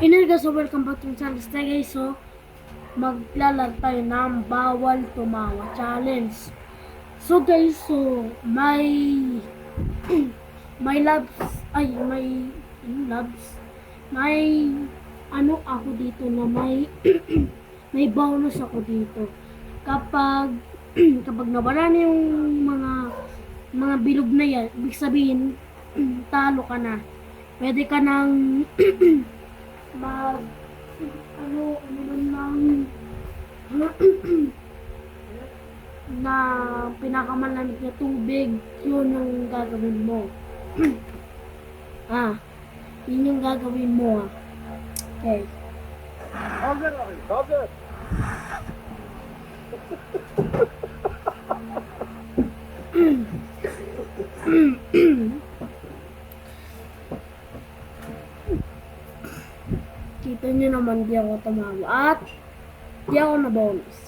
Inil so welcome back to channel guys. So, maglalaro tayo ng bawal tumawa challenge. So guys, may may labs, may ako dito na may bonus ako dito. Kapag kapag nawala na yung mga bilog na yan, ibig sabihin talo ka na. Pwede ka nang mag man lang na pinakamalamig na tubig, yun yung gagawin mo. Yun yung gagawin mo. Okay. Hazır. Kita nyo naman, di ako tumawa at di ako na bonus.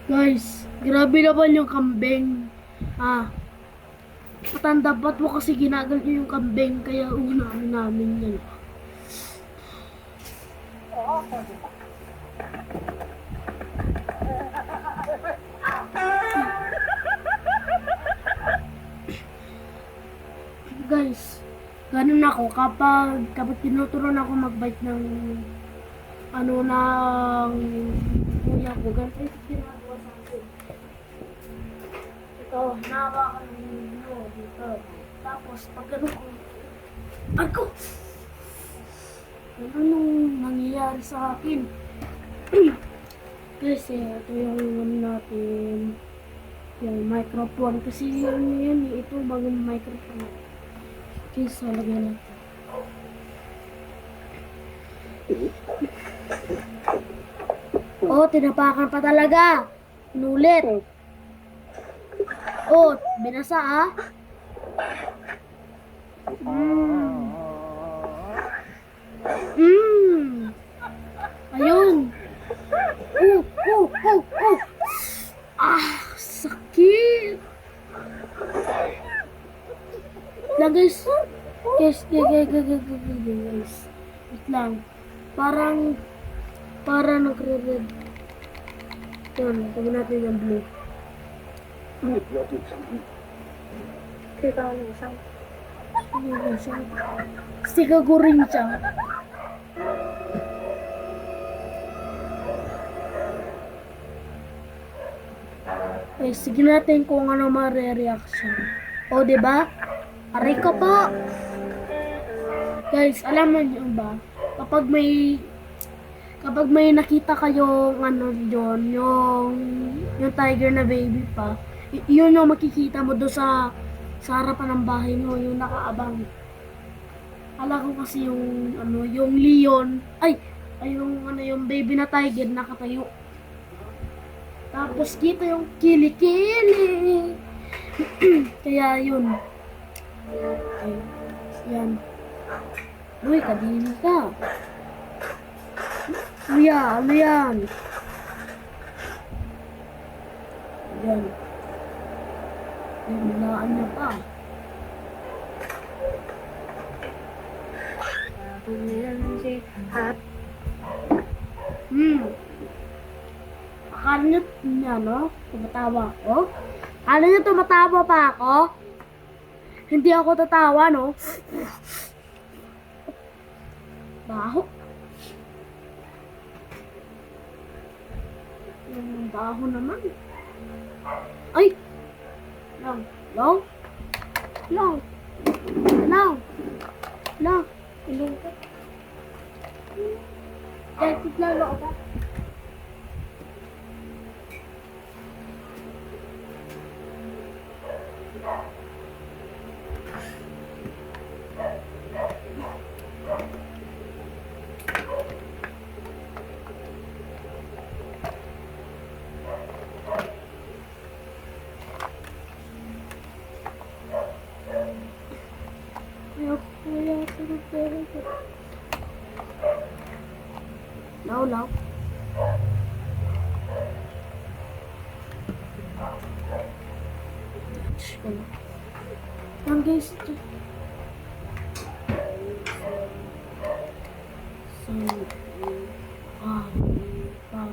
Guys, grabe naman yung kambing. Patanda ba't mo kasi ginagal nyo yung kambing, kaya unahin namin yan. Guys, ganun ako kapag tinuturuan ako mag-bite ng ng kuya ko, ganun ito ginagawa sa akin. Ito, hinahawakan mo dito. Tapos, pag ganun ko, anong nangyayari sa akin? Kasi, ito yung natin, yung microphone. Kasi yun, ito bagong microphone. Okay, so lagyan natin. Tinapakan pa talaga. Inulit. Binasa Ayun. Sakit. Lang guys. Guys. Wait lang. Parang nagre-red. Yan, tawag natin yung blue. Kita ko yung isang. Stika ko rin siya. Sige natin kung ano ma-reaction. Diba? Aray ko po! Guys, alam mo nyo ba? Kapag may nakita kayong yung tiger na baby pa, yun yung makikita mo doon sa harapan ng bahay nyo, yung nakaabang. Ala ko kasi yung leon, yung baby na tiger nakatayo. Tapos kita yung kilikili. Kaya yun. Yan. Uy, kadili ka. Kuya, ano yan? Yan. Nilaan niya pa. Akala niyo tumatawa ako? Akala niyo tumatawa pa ako? Hindi ako tatawa, no? Baho. Yung baho naman. Ay! Lang. Ilong ka. Kahit lalo ako. Law. Yan guys. So, ah, ah.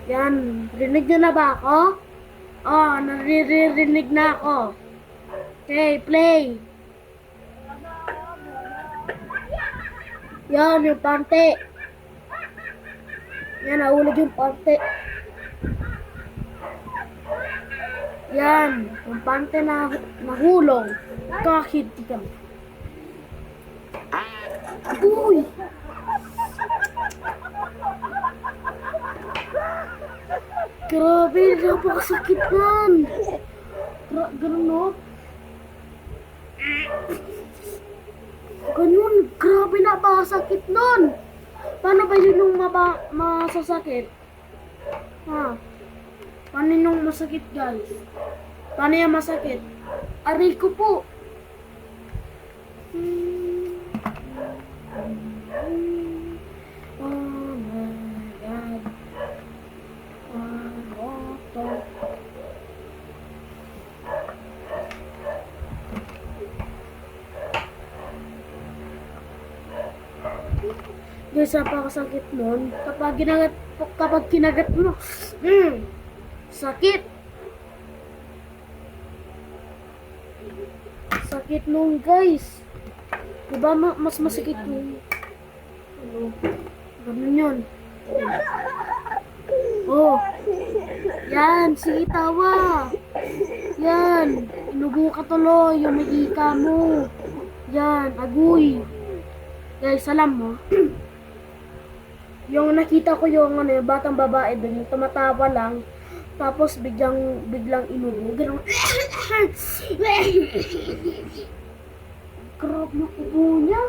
Yan, rinig niyo na ba ako? Oh, naririnig na ako. Okay, play. Yan, yung pante. Yan, nahulog yung pante. Yan, yung pante na nahulog. Kahit ka. Uy! Grabe, napakasakit nun. Ganun, no? Ganun, grabe, napakasakit nun. Paano ba yun yung masasakit? Ha? Paano yung masakit, guys? Paano yung masakit? Aray ko po. Oh my God. Guys, napakasakit nun. Kapag kinagat mo, sakit. Sakit nun, guys. Diba mas masakit yung ano, ganun yun. Oh. Yan, sige tawa. Yan, inubo ka tuloy, yung may ika mo. Yan, agoy. Guys, alam mo, yung nakita ko yung ano, yung batang babae dun, yung tumatawa lang, tapos biglang inubo. Ganun. Grabe yung ubo niya.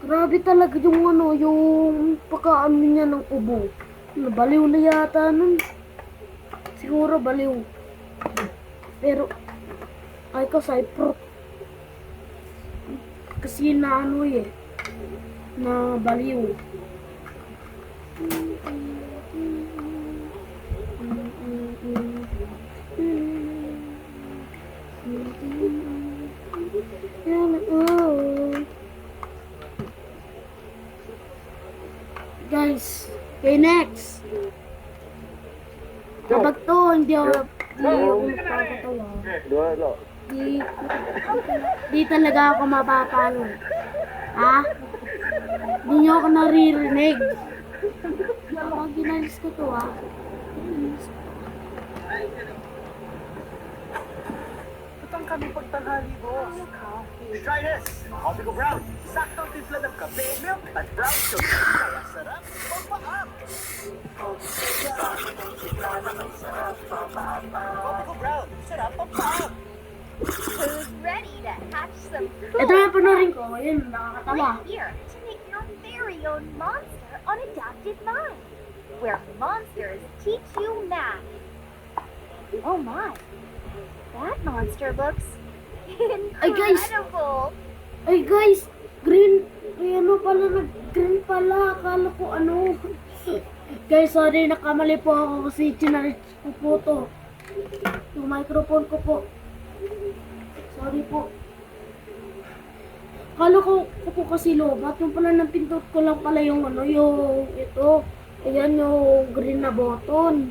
Grabe talaga yung ano, yung pagkaano niya ng ubo. Baliw na yata nun. Siguro baliw. Pero, ay ko Cypro. Kasi na ano eh, na baliw. Guys, okay, next. Kapag to, hindi ako magpapatawa. Di talaga ako mapapano. Ha? Hindi nyo ako naririnig. Kapag ginalis ko to, ha? Itong kami pagtanghali, boss. Try this! Coffee ko brown. Saktong timpla ng kape, milk, at brown sugar. Kaya sarap, pampaam. Coffee ko brown. Sarap, pampaam. Who's ready to hatch some Ito cool na panorin ko. Ayun, nakakatawa. right here to make your very own monster on Adapted Mind, where monsters teach you math. Oh my, that monster looks Ay, guys. incredible. Ay guys, green. Ay ano pala, nag-green pala. Akala ko ano. Guys, sorry, nakamali po ako kasi chinarich ko po to. Yung microphone ko po. Sorry po. Akala ko po kasi lobat. Yung pala napindot ko lang pala yung ano, yung ito. Ayan yung green na button.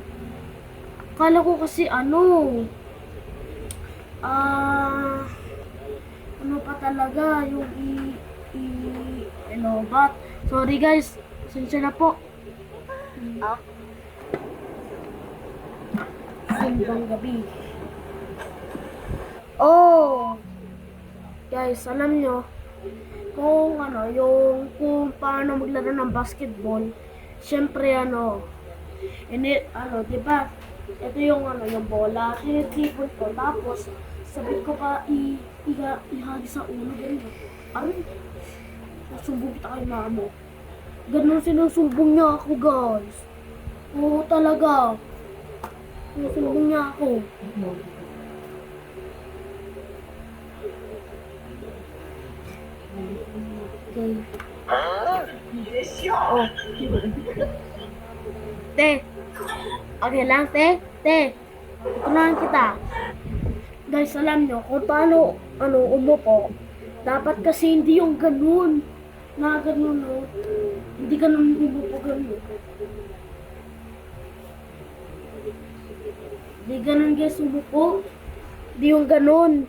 Akala ko kasi ano. Ano pa talaga yung lobat. Sorry guys. Pasensya na po. Oh, Simbang gabi. Oh! Guys, alam nyo, kung ano, kung paano maglaro ng basketball, Siyempre di ba? Ito yung yung bola, tinitipon ko, tapos sabit ko pa ihagi sa ulo, ganyan. Aray, nasumbong kita kay mama. Ganun sinusumbong niya ako, guys. Oo, talaga. Sinusumbong niya ako. Okay. Oh. Te. Okay lang, te. Te. Tutunan kita. Guys, alam nyo kung paano umupo. Dapat kasi hindi yung ganun. Na ganun, no. Hindi ganun umupo ganun. Hindi ganun, guys, umupo. Hindi yung ganun.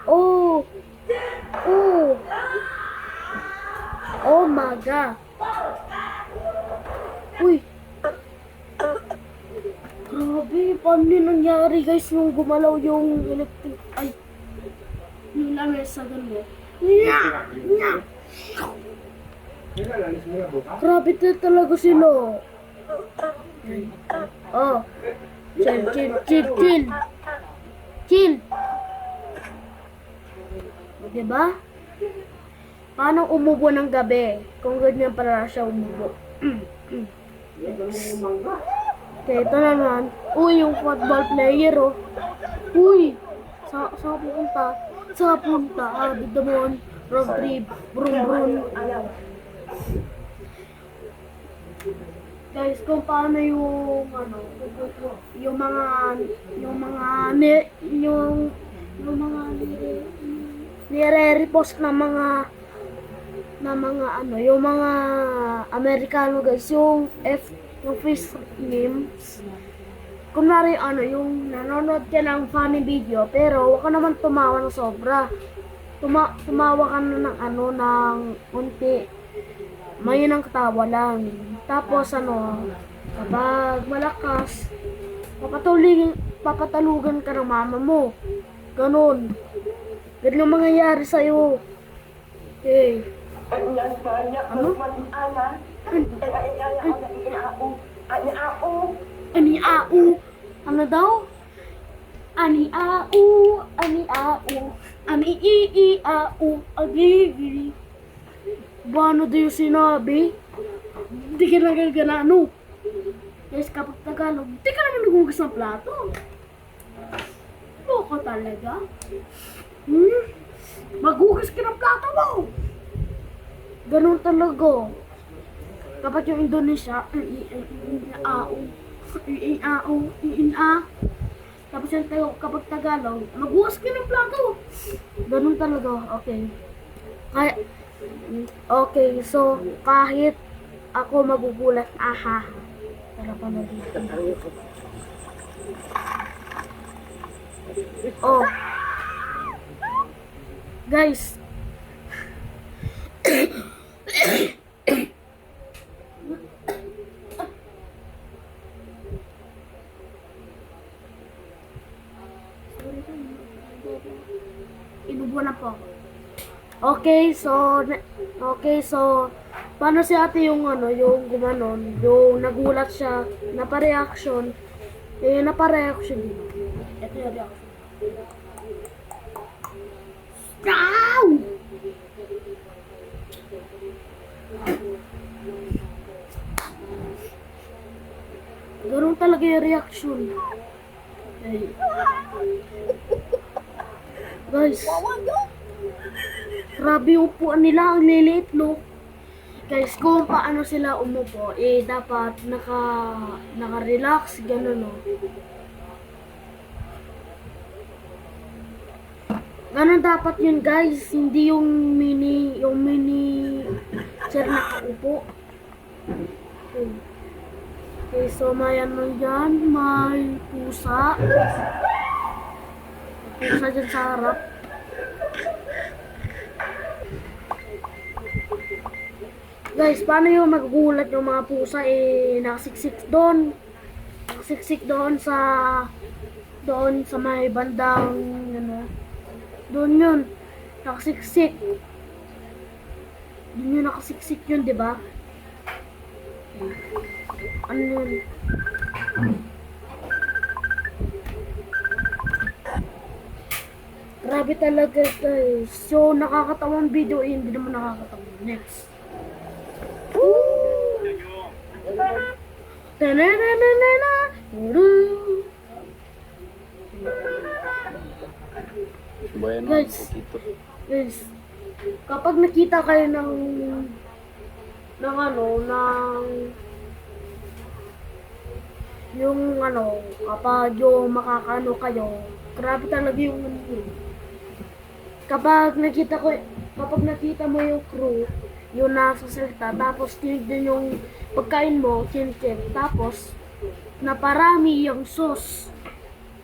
Oh. Oh. Oh my God. Uy. Grabe, paano yun nangyari, guys, nung gumalaw yung electric, yung lamesa ganun. Nya! Grabe talaga sila. Oh. Chill. Chill. Diba? Paano umubo ng gabi? Kung ganyan para siya umubo. Okay, ito naman. Uy, yung football player, oh. Uy! Saan pupunta? Saan pupunta? Dito mo, road trip, brum. Guys, kung paano yung nire-repost ng yung mga Amerikano, guys, yung face memes. Kunwari, yung nanonood ka ng funny video, pero wag ka naman tumawa ng sobra. Tumawa ka na ng unti. May nang katawa lang. Tapos, kapag malakas, papatalugan ka ng mama mo. Ganon. Ganun ang mangyayari sa'yo. Okay. Ano? Ani-au. Ano daw? Ani-au. Ani-i-i-au. Agigiri. Paano daw yung sinabi? Hindi ka nagaganano. Guys, kapag Tagalog, hindi ka naman nagugas ng plato. Boko talaga. Magugas ka ng plato mo. Ganun talaga. Kapag yung Indonesia, tapos yung kapag Tagalog, magugas ka ng plato. Ganun talaga. Okay, so kahit ako magugulat, tara pa na dito. Oh. Guys. Inubo na po. Okay, so paano si ate yung gumanon, yung nagulat siya, napa-reaction dito. Ito yung reaction. Ow! Ganun talaga yung reaction. Okay. Guys, grabe yung upuan nila, ang liliit, no? Guys, kung paano sila umupo, dapat naka-relax, gano'n, no? Ganon dapat yun, guys, hindi yung mini chair nakaupo. Okay, so may dyan, may pusa. Pusa dyan sa harap. Guys, paano yung magugulat yung mga pusa, nakasiksik doon sa may bandang, doon yun, nakasiksik. Doon yun nakasiksik yun, diba? Ano yun? Grabe talaga guys. So, nakakatawang video eh, hindi naman nakakatawa. Next. Ta-na-na-na-na-na. Turu. Bueno, Guys. un poquito. Guys, kapag nakita kayo ng yung kapag yung makakano kayo, grabe talaga yung kapag nakita mo yung crew, yung nasa salita, tapos tinignan yung pagkain mo, check, tapos naparami yung sauce,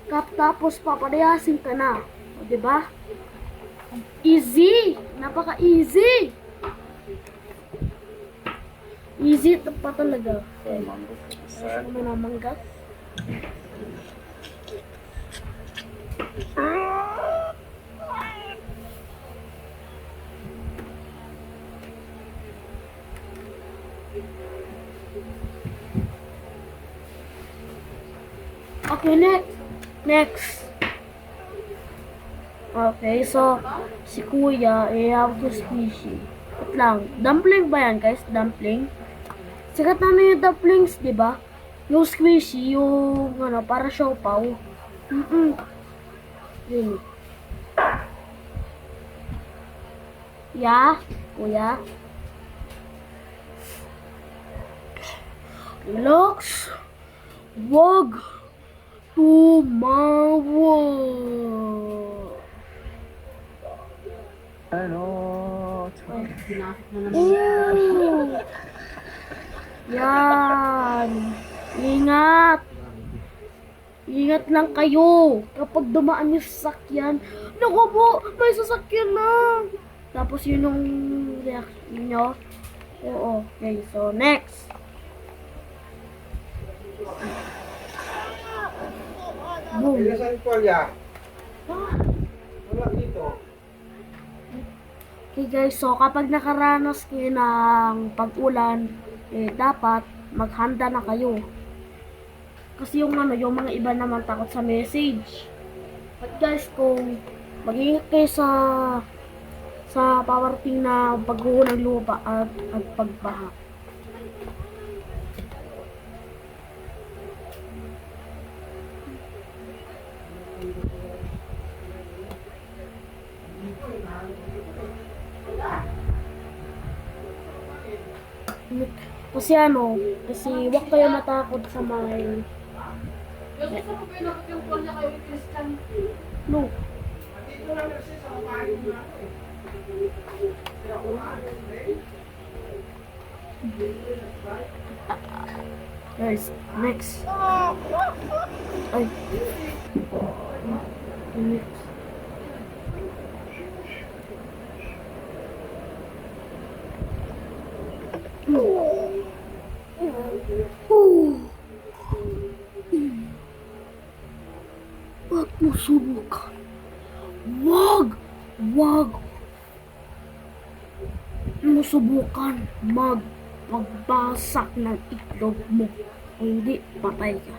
tapos papadayasin ka na, o, diba? Easy! Napaka-easy! Easy pa talaga. Mango. Ano mo na mangga? Okay, next. Okay, so si Kuya, have to squishy. Wait lang, dumpling ba yan guys? Dumpling? Sikat na yung dumplings, di ba? Yung squishy, yung para siopaw. Yun. Yeah, Kuya. Relax. Wag tumawa. Ano? Ooh. Yan. Ingat. Ingat lang kayo. Kapag dumaan yung sasakyan. Naku po, may sasakyan na. Tapos yun yung reaction nyo. Oo. Okay, so next. Boom. Saan polya? Wala dito. Okay guys, so kapag nakaranas kayo ng pag-ulan, dapat maghanda na kayo. Kasi yung yung mga iba naman takot sa message. At guys, kung mag-ingat kayo sa pawarting na pagguho ng lupa at pagbaha. Kasi wag kayo matakot sa may... No. Guys, next. Ay. Next. Wag mo subukan. Wag mo subukan magbasak ng itlog mo. Kung hindi, patay ka.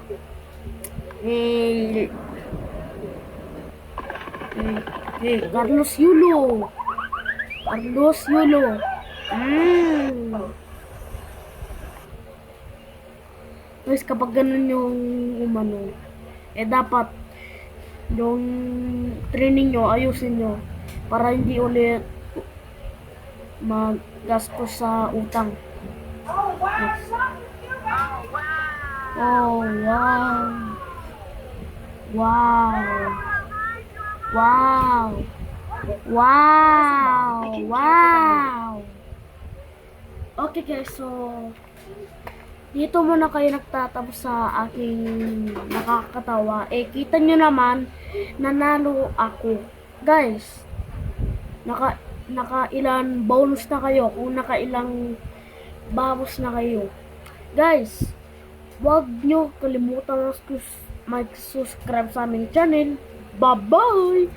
Carlos Yulo. Guys, kapag ganun yung dapat yung training nyo, ayusin nyo para hindi ulit maggastos sa utang. Next. Oh, wow. Okay guys, so dito muna kayo nagtatapos sa aking nakakatawa. Kita nyo naman, nanalo ako. Guys, naka ilan bonus na kayo, kung naka ilang babos na kayo. Guys, wag nyo kalimutan mag-subscribe sa aming channel. Bye-bye!